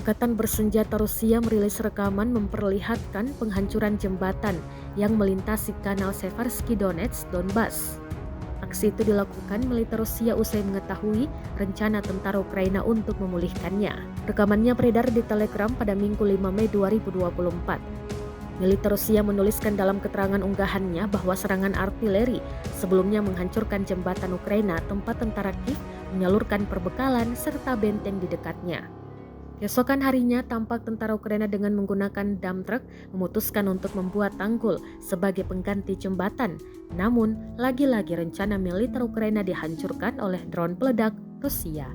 Angkatan bersenjata Rusia merilis rekaman memperlihatkan penghancuran jembatan yang melintasi kanal Seversky Donets, Donbas. Aksi itu dilakukan militer Rusia usai mengetahui rencana tentara Ukraina untuk memulihkannya. Rekamannya beredar di Telegram pada Minggu 5 Mei 2024. Militer Rusia menuliskan dalam keterangan unggahannya bahwa serangan artileri sebelumnya menghancurkan jembatan Ukraina tempat tentara Kiev menyalurkan perbekalan serta benteng di dekatnya. Keesokan harinya, tampak tentara Ukraina dengan menggunakan dump truck memutuskan untuk membuat tanggul sebagai pengganti jembatan. Namun, lagi-lagi rencana militer Ukraina dihancurkan oleh drone peledak Rusia.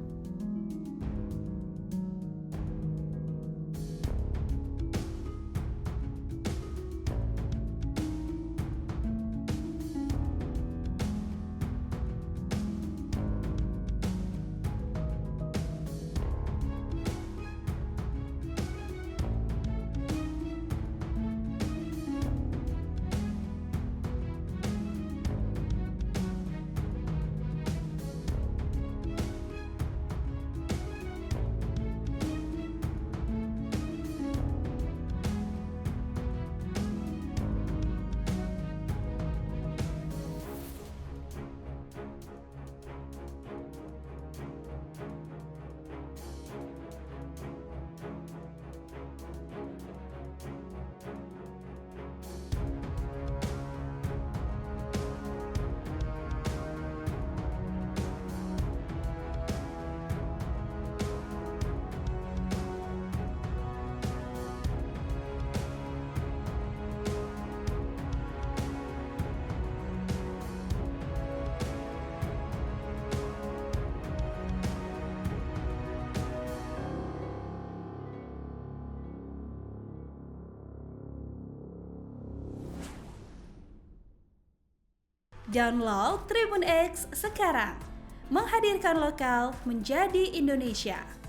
Download Tribun X sekarang, menghadirkan lokal menjadi Indonesia.